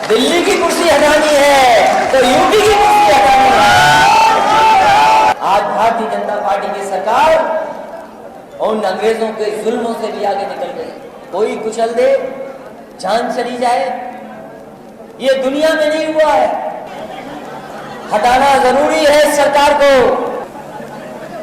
दिल्ली की कुर्सी हटानी है तो यूपी की कुर्सी हटानी है। आज भारतीय जनता पार्टी की सरकार उन अंग्रेजों के जुल्मों से भी आगे निकल गई। कोई कुचल दे, जान चली जाए, ये दुनिया में नहीं हुआ है। हटाना जरूरी है इस सरकार को।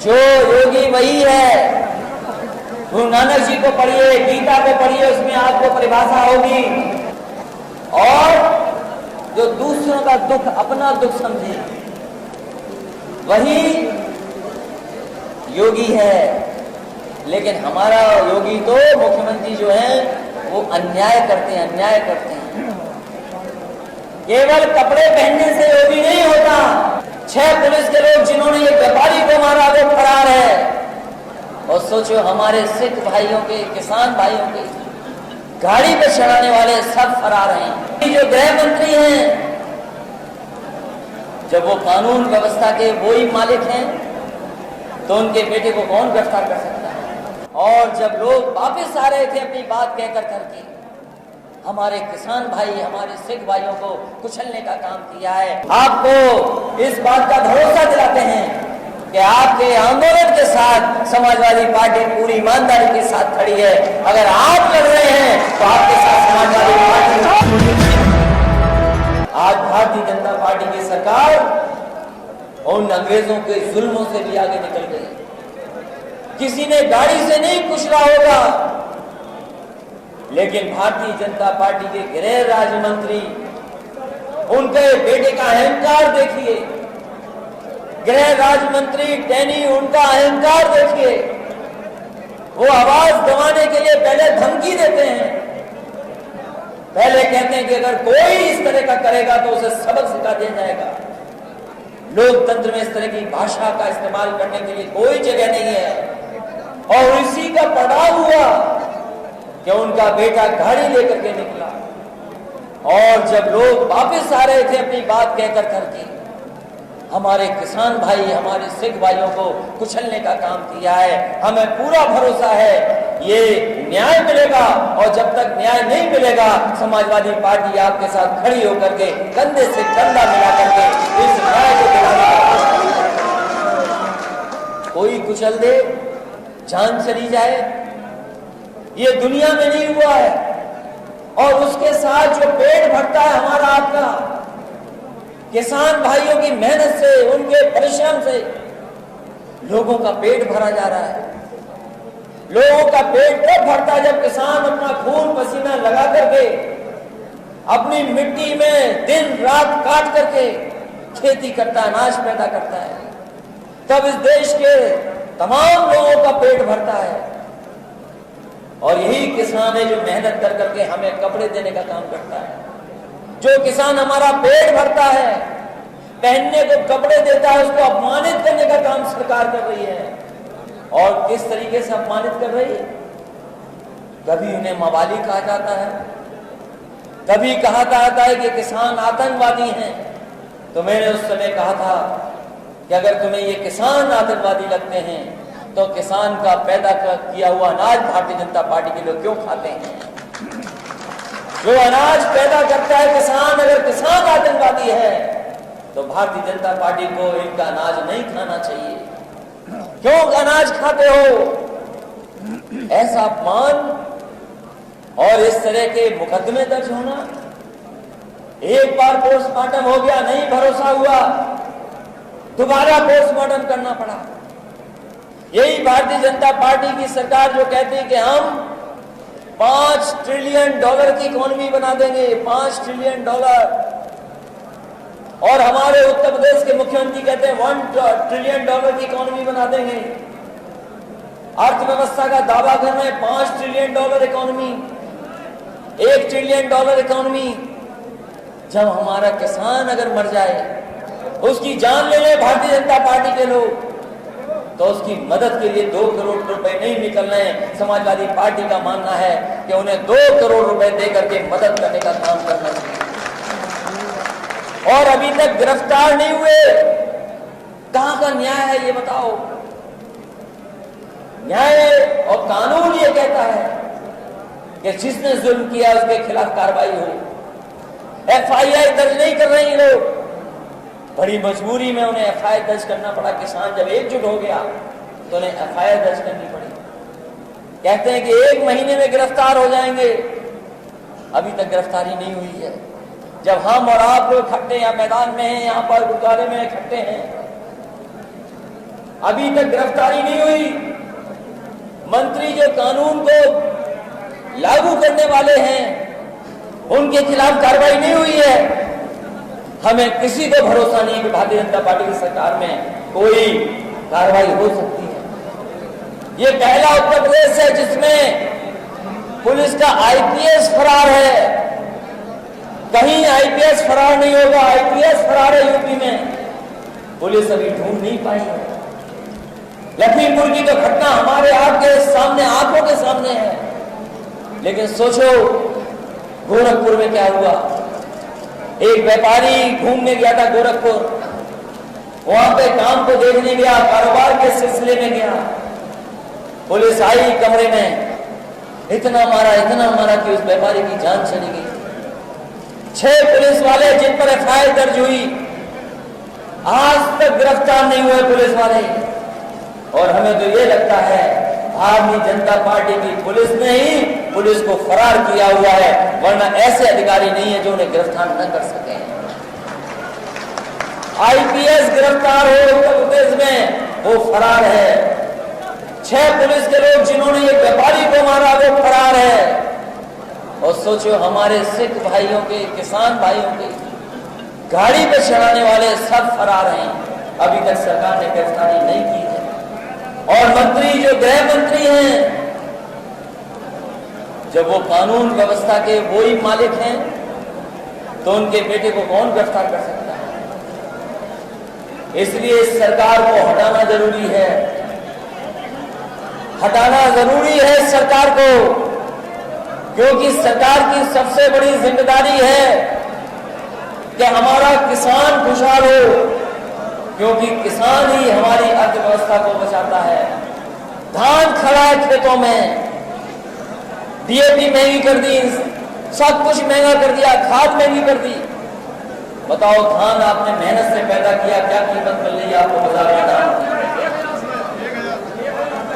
जो योगी वही है। गुरु नानक जी को पढ़िए, गीता को पढ़िए, उसमें आपको परिभाषा होगी। और जो दूसरों का दुख अपना दुख समझे वही योगी है। लेकिन हमारा योगी तो मुख्यमंत्री जो है वो अन्याय करते हैं, अन्याय करते हैं। केवल कपड़े पहनने से योगी नहीं होता। 6 पुलिस के लोग जिन्होंने एक व्यापारी को मारा वो फरार है। और सोचो हमारे सिख भाइयों के, किसान भाइयों के गाड़ी पर चढ़ाने वाले सब फरार हैं। जो गृह मंत्री हैं, जब वो कानून व्यवस्था के वो ही मालिक हैं तो उनके बेटे को कौन गिरफ्तार कर सकता है। और जब लोग वापस आ रहे थे अपनी बात कहकर करके, हमारे किसान भाई, हमारे सिख भाइयों को कुचलने का काम किया है। आपको इस बात का भरोसा दिलाते हैं कि आपके आंदोलन के साथ समाजवादी पार्टी पूरी ईमानदारी के साथ खड़ी है। अगर आप लड़ रहे हैं तो आपके साथ समाजवादी पार्टी। आज भारतीय जनता पार्टी की सरकार उन अंग्रेजों के जुल्मों से भी आगे निकल गई। किसी ने गाड़ी से नहीं कुचला होगा, लेकिन भारतीय जनता पार्टी के गृह राज्य मंत्री, उनके बेटे का अहंकार देखिए। गृह राज्य मंत्री टैनी, उनका अहंकार देखिए। वो आवाज दबाने के लिए पहले धमकी देते हैं। पहले कहते हैं कि अगर कोई इस तरह का करेगा तो उसे सबक सिखा दिया जाएगा। लोकतंत्र में इस तरह की भाषा का इस्तेमाल करने के लिए कोई जगह नहीं है। और इसी का पड़ाव हुआ कि उनका बेटा गाड़ी लेकर के निकला। और जब लोग वापस आ रहे थे अपनी बात कहकर करके, हमारे किसान भाई, हमारे सिख भाइयों को कुचलने का काम किया है। हमें पूरा भरोसा है ये न्याय मिलेगा। और जब तक न्याय नहीं मिलेगा, समाजवादी पार्टी आपके साथ खड़ी होकर के कंधे से कंधा मिला करके इस न्याय को दिलाने का। कोई कुचल दे, जान चली जाए, ये दुनिया में नहीं हुआ है। और उसके साथ जो पेट भरता है हमारा, आपका, किसान भाइयों की मेहनत से, उनके परिश्रम से लोगों का पेट भरा जा रहा है। लोगों का पेट तब भरता है जब किसान अपना खून पसीना लगा करके अपनी मिट्टी में दिन रात काट करके खेती करता है, अनाज पैदा करता है। तब इस देश के तमाम लोगों का पेट भरता है। और यही किसान है जो मेहनत कर करके हमें कपड़े देने का काम करता है। जो किसान हमारा पेट भरता है, पहनने को कपड़े देता है, उसको अपमानित करने का काम सरकार कर रही है। और किस तरीके से अपमानित कर रही है? कभी उन्हें मवाली कहा जाता है, कभी कहा जाता है कि किसान आतंकवादी हैं। तो मैंने उस समय कहा था कि अगर तुम्हें ये किसान आतंकवादी लगते हैं तो किसान का पैदा किया हुआ अनाज भारतीय जनता पार्टी के लोग क्यों खाते हैं? जो अनाज पैदा करता है किसान, अगर किसान आतंकवादी है तो भारतीय जनता पार्टी को इनका अनाज नहीं खाना चाहिए। क्यों अनाज खाते हो? ऐसा अपमान और इस तरह के मुकदमे दर्ज होना। एक बार पोस्टमार्टम हो गया, नहीं भरोसा हुआ, दोबारा पोस्टमार्टम करना पड़ा। यही भारतीय जनता पार्टी की सरकार जो कहती है कि हम $5 ट्रिलियन की इकोनॉमी बना देंगे, $5 ट्रिलियन। और हमारे उत्तर प्रदेश के मुख्यमंत्री कहते हैं $1 ट्रिलियन की इकोनॉमी बना देंगे। अर्थव्यवस्था का दावा कर रहे हैं $5 ट्रिलियन इकोनॉमी, $1 ट्रिलियन इकोनॉमी। जब हमारा किसान अगर मर जाए, उसकी जान ले ले भारतीय जनता पार्टी के लोग, तो उसकी मदद के लिए 2 करोड़ रुपए नहीं निकलने हैं। समाजवादी पार्टी का मानना है कि उन्हें 2 करोड़ रुपए देकर के मदद करने का काम करना चाहिए। और अभी तक गिरफ्तार नहीं हुए। कहां का न्याय है ये बताओ? न्याय और कानून ये कहता है कि जिसने जुल्म किया उसके खिलाफ कार्रवाई हो। FIR दर्ज नहीं कर रहे हैं लोग। बड़ी मजबूरी में उन्हें FIR दर्ज करना पड़ा। किसान जब एकजुट हो गया तो उन्हें FIR दर्ज करनी पड़ी। कहते हैं कि 1 महीने में गिरफ्तार हो जाएंगे, अभी तक गिरफ्तारी नहीं हुई है। जब हम और आप लोग इकट्ठे यहाँ मैदान में हैं, यहाँ पर गुरुद्वारे में इकट्ठे हैं, अभी तक गिरफ्तारी नहीं हुई। मंत्री जो कानून को लागू करने वाले हैं उनके खिलाफ कार्रवाई नहीं हुई है। हमें किसी को भरोसा नहीं कि भारतीय जनता पार्टी की सरकार में कोई कार्रवाई हो सकती है। ये पहला उत्तर प्रदेश है जिसमें पुलिस का IPS फरार है। कहीं IPS फरार नहीं होगा, IPS फरार है यूपी में। पुलिस अभी ढूंढ नहीं पाई है। लखीमपुर की तो घटना हमारे आपके सामने, आंखों के सामने है। लेकिन सोचो गोरखपुर में क्या हुआ। एक व्यापारी घूमने गया था गोरखपुर, वहां पे काम को देखने गया, कारोबार के सिलसिले में गया। पुलिस आई कमरे में, इतना मारा कि उस व्यापारी की जान चली गई। 6 पुलिस वाले जिन पर FIR दर्ज हुई, आज तक गिरफ्तार नहीं हुए पुलिस वाले। और हमें तो ये लगता है भारतीय जनता पार्टी की पुलिस ने ही पुलिस को फरार किया हुआ है, वरना ऐसे अधिकारी नहीं है जो उन्हें गिरफ्तार न कर सके। IPS गिरफ्तार हो उत्तर प्रदेश में, वो फरार है। 6 पुलिस के लोग जिन्होंने ये व्यापारी को मारा वो फरार है। और सोचो हमारे सिख भाइयों के, किसान भाइयों के गाड़ी पे चढ़ाने वाले सब फरार हैं। अभी तक सरकार ने गिरफ्तारी नहीं की है। और मंत्री जो गृह मंत्री हैं, जब वो कानून व्यवस्था के वो ही मालिक हैं तो उनके बेटे को कौन गिरफ्तार कर सकता है। इसलिए इस सरकार को हटाना जरूरी है, हटाना जरूरी है इस सरकार को, क्योंकि सरकार की सबसे बड़ी जिम्मेदारी है कि हमारा किसान खुशहाल हो, क्योंकि किसान ही हमारी अर्थव्यवस्था को बचाता है। धान खड़ा है खेतों में, DAP महंगी कर दी, सब कुछ महंगा कर दिया, खाद महंगी कर दी। बताओ धान आपने मेहनत से पैदा किया, क्या कीमत मिल रही है आपको बाजार में?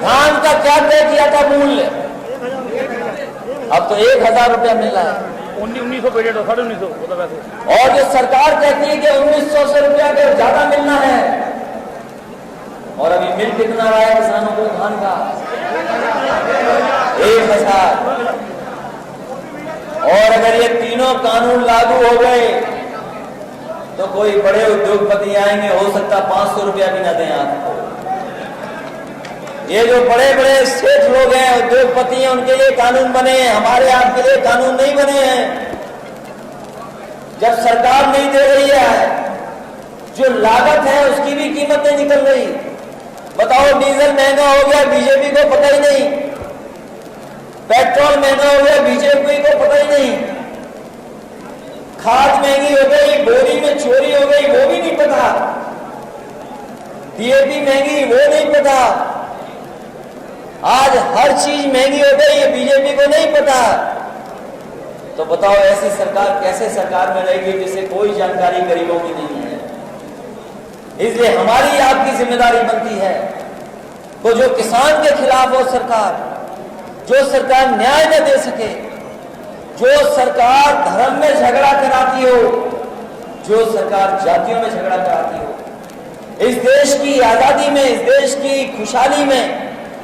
धान का क्या तय किया था मूल्य? अब तो 1000 रुपया मिल रहा है। 1900 पेटेड 1950। और जो सरकार कहती है कि 1900 रुपया के ज्यादा मिलना है, और अभी मिल कितना रहा है किसानों को धान का? 1000। और अगर ये तीनों कानून लागू हो गए तो कोई बड़े उद्योगपति आएंगे, हो सकता 500 रुपया भी ना दें आपको। ये जो बड़े बड़े सेठ लोग हैं, उद्योगपति हैं, उनके लिए कानून बने हैं, हमारे आपके लिए कानून नहीं बने हैं। जब सरकार नहीं दे रही है, जो लागत है उसकी भी कीमत नहीं निकल रही। बताओ डीजल महंगा हो गया, बीजेपी को पता ही नहीं। पेट्रोल महंगा हो गया, बीजेपी को पता ही नहीं। खाद महंगी हो गई, बोरी में चोरी हो गई, वो भी नहीं पता। DAP महंगी, वो नहीं पता। आज हर चीज महंगी हो गई, ये बीजेपी को नहीं पता। तो बताओ ऐसी सरकार कैसे सरकार में रहेगी जिसे कोई जानकारी गरीबों की नहीं है। इसलिए हमारी आपकी जिम्मेदारी बनती है तो जो किसान के खिलाफ हो सरकार, जो सरकार न्याय न दे सके, जो सरकार धर्म में झगड़ा कराती हो, जो सरकार जातियों में झगड़ा कराती हो, इस देश की आजादी में, इस देश की खुशहाली में,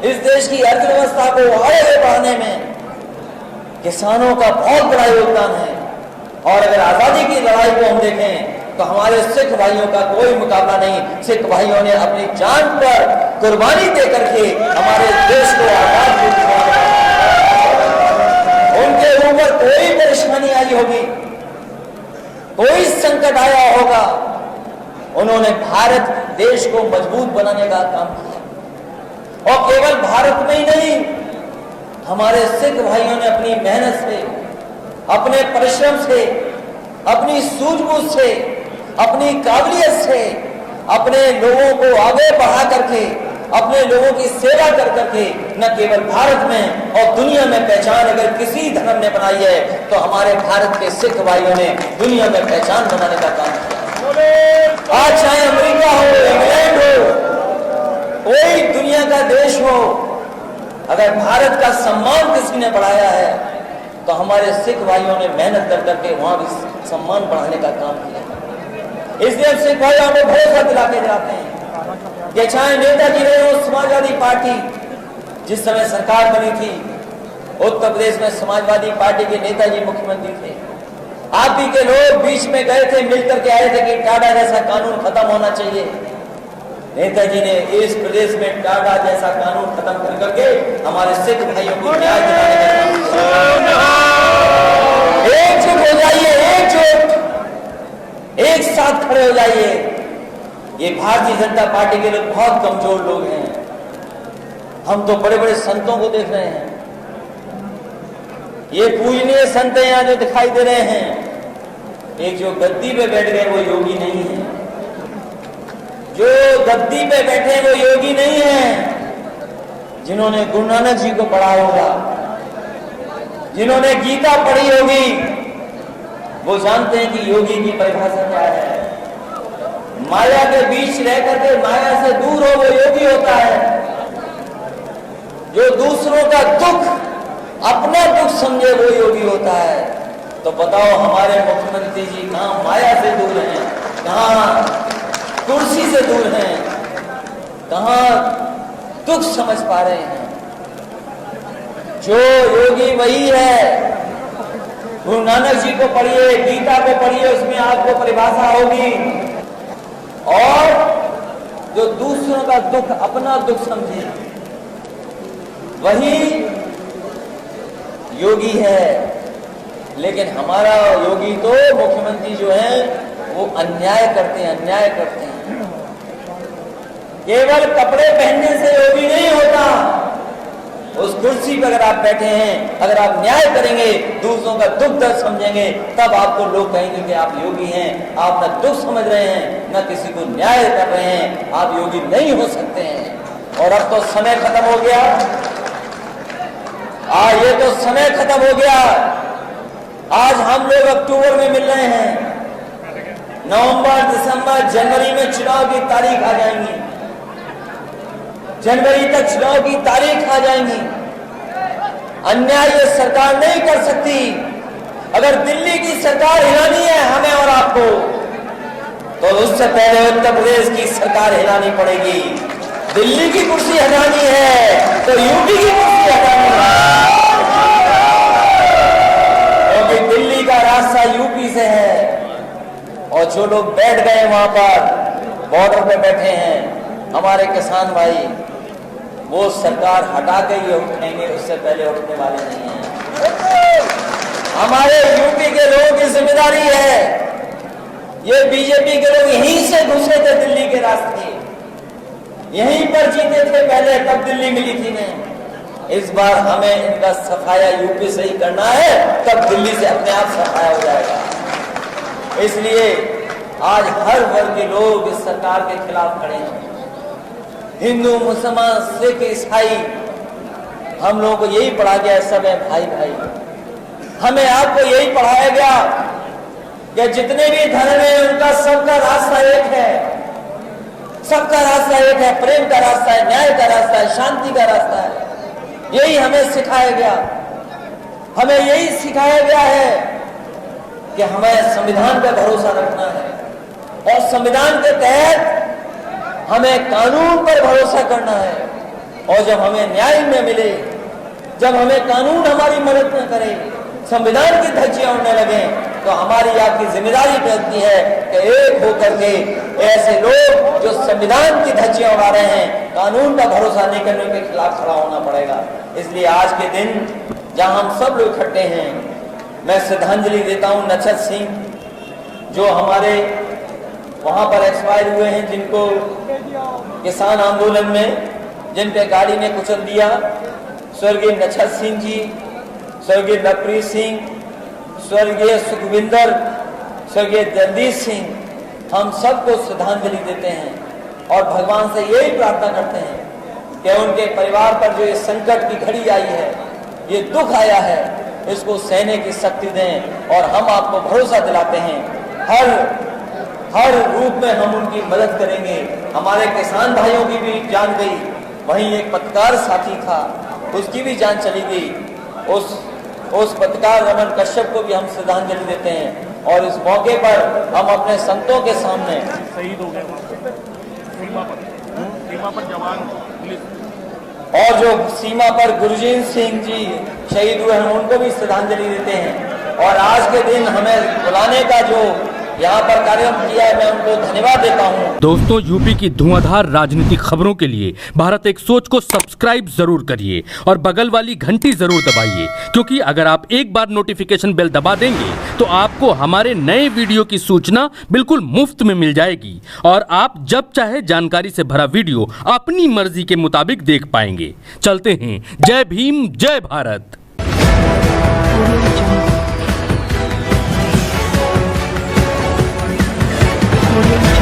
इस देश की अर्थव्यवस्था को आगे बढ़ाने में किसानों का बहुत बड़ा योगदान है। और अगर आजादी की लड़ाई को हम देखें तो हमारे सिख भाइयों का कोई मुकाबला नहीं। सिख भाइयों ने अपनी जान पर कुर्बानी दे करके हमारे देश को आजाद किया। उनके ऊपर कोई परेशानी आई होगी, कोई संकट आया होगा, उन्होंने भारत देश को मजबूत बनाने का काम किया। और केवल भारत में ही नहीं, हमारे सिख भाइयों ने अपनी मेहनत से, अपने परिश्रम से, अपनी सूझबूझ से, अपनी काबिलियत से अपने लोगों को आगे बढ़ा करके अपने लोगों की सेवा कर करके न केवल भारत में और दुनिया में पहचान अगर किसी धर्म ने बनाई है तो हमारे भारत के सिख भाइयों ने दुनिया में पहचान बनाने का काम किया। आज चाहे अमेरिका हो, इंग्लैंड हो, कोई दुनिया का देश हो, अगर भारत का सम्मान किसी ने बढ़ाया है तो हमारे सिख भाइयों ने मेहनत कर करके वहां भी सम्मान बढ़ाने का काम किया। इसलिए हम सिख भाइयों को भरोसा दिलाते जाते हैं कि चाहे नेताजी रहे हो, समाजवादी पार्टी जिस समय सरकार बनी थी उत्तर प्रदेश में समाजवादी पार्टी के नेताजी मुख्यमंत्री थे, आप भी के लोग बीच में गए थे, मिलकर के आए थे कि टाटा जैसा कानून खत्म होना चाहिए। नेताजी ने इस प्रदेश में टाटा जैसा कानून खत्म कर करके हमारे सिख भाइयों को न्याय दिलाने का काम किया। एकजुट हो जाइए, एकजुट, एक साथ खड़े हो जाइए। ये भारतीय जनता पार्टी के लोग बहुत कमजोर लोग हैं। हम तो बड़े बड़े संतों को देख रहे हैं, ये पूजनीय संत यहां जो दिखाई दे रहे हैं, एक जो गद्दी पे बैठ गए वो योगी नहीं है, जो गद्दी पे बैठे वो योगी नहीं है। जिन्होंने गुरु नानक जी को पढ़ा होगा, जिन्होंने गीता पढ़ी होगी, वो जानते हैं कि योगी की परिभाषा क्या है। माया के बीच रह करके माया से दूर हो वो योगी होता है। जो दूसरों का दुख अपना दुख समझे वो योगी होता है। तो बताओ हमारे मुख्यमंत्री जी कहां माया से दूर हैं, कहां कुर्सी से दूर हैं, कहां दुख समझ पा रहे हैं। जो योगी वही है। गुरु नानक जी को पढ़िए, गीता को पढ़िए, उसमें आपको परिभाषा होगी। और जो दूसरों का दुख अपना दुख समझे वही योगी है। लेकिन हमारा योगी तो मुख्यमंत्री जो है वो अन्याय करते हैं, अन्याय करते हैं। केवल कपड़े पहनने से योगी नहीं होता। उस कुर्सी पर अगर आप बैठे हैं, अगर आप न्याय करेंगे, दूसरों का दुख दर्द समझेंगे, तब आपको लोग कहेंगे कि आप योगी हैं। आप न दुख समझ रहे हैं, न किसी को न्याय कर रहे हैं, आप योगी नहीं हो सकते हैं। और अब तो समय खत्म हो गया। ये तो समय खत्म हो गया। आज हम लोग अक्टूबर में मिल रहे हैं, नवंबर, दिसंबर, जनवरी में चुनाव की तारीख आ जाएंगी, जनवरी तक चुनाव की तारीख आ जाएंगी। अन्याय ये सरकार नहीं कर सकती। अगर दिल्ली की सरकार हिलानी है हमें और आपको, तो उससे पहले उत्तर प्रदेश की सरकार हिलानी पड़ेगी। दिल्ली की कुर्सी हटानी है तो यूपी की कुर्सी हटानी है, क्योंकि दिल्ली का रास्ता यूपी से है। और जो लोग बैठ गए वहां पर बॉर्डर पे बैठे हैं हमारे किसान भाई, वो सरकार हटा के ये उठेंगे, उससे पहले उठने वाले नहीं हैं। हमारे यूपी के लोगों की जिम्मेदारी है। ये बीजेपी के लोग यहीं से घुसे थे दिल्ली के रास्ते, यहीं पर जीते थे पहले, तब दिल्ली मिली थी नहीं। इस बार हमें इनका सफाया यूपी से ही करना है, तब दिल्ली से अपने आप सफाया हो जाएगा। इसलिए आज हर वर्ग के लोग इस सरकार के खिलाफ खड़े हैं। हिंदू, मुसलमान, सिख, ईसाई, हम लोगों को यही पढ़ा गया, सब है भाई भाई। हमें आपको यही पढ़ाया गया कि जितने भी धर्म है उनका सबका रास्ता एक है, सबका रास्ता एक है, प्रेम का रास्ता है, न्याय का रास्ता है, शांति का रास्ता है। यही हमें सिखाया गया। हमें यही सिखाया गया है कि हमें संविधान पर भरोसा रखना है और संविधान के तहत हमें कानून पर भरोसा करना है। और जब हमें न्याय न मिले, जब हमें कानून हमारी मदद न करे, संविधान की धज्जियां उड़ने लगे, तो हमारी आपकी जिम्मेदारी बनती है कि एक होकर के ऐसे लोग जो संविधान की धज्जियां उड़ा रहे हैं, कानून का भरोसा नहीं करने के खिलाफ खड़ा होना पड़ेगा। इसलिए आज के दिन जहां हम सब लोग इकट्ठे हैं, मैं श्रद्धांजलि देता हूं नछत सिंह, जो हमारे वहां पर एक्सपायर हुए हैं, जिनको किसान आंदोलन में जिन पे गाड़ी ने कुचल दिया। स्वर्गीय नछत सिंह जी, स्वर्गीय नवप्रीत सिंह, स्वर्गीय सुखविंदर, स्वर्गीय जगदीश सिंह, हम सबको श्रद्धांजलि देते हैं और भगवान से यही प्रार्थना करते हैं कि उनके परिवार पर जो ये संकट की घड़ी आई है, ये दुख आया है, इसको सहने की शक्ति दें। और हम आपको भरोसा दिलाते हैं हर रूप में हम उनकी मदद करेंगे। हमारे किसान भाइयों की भी जान गई, वहीं एक पत्रकार साथी था, उसकी भी जान चली गई। उस पत्रकार रमन कश्यप को भी हम श्रद्धांजलि देते हैं। और इस मौके पर हम अपने संतों के सामने शहीद हो गए सीमा पर जवान पुलिस और जो सीमा पर गुरजीत सिंह जी शहीद हुए हैं, उनको भी श्रद्धांजलि देते हैं। और आज के दिन हमें बुलाने का जो यहाँ पर कार्यक्रम किया है, मैं उनको धन्यवाद देता हूँ। दोस्तों, यूपी की धुआंधार राजनीतिक खबरों के लिए भारत एक सोच को सब्सक्राइब जरूर करिए और बगल वाली घंटी जरूर दबाइए, क्योंकि अगर आप एक बार नोटिफिकेशन बेल दबा देंगे तो आपको हमारे नए वीडियो की सूचना बिल्कुल मुफ्त में मिल जाएगी और आप जब चाहे जानकारी से भरा वीडियो अपनी मर्जी के मुताबिक देख पाएंगे। चलते हैं। जय भीम, जय भारत। Audio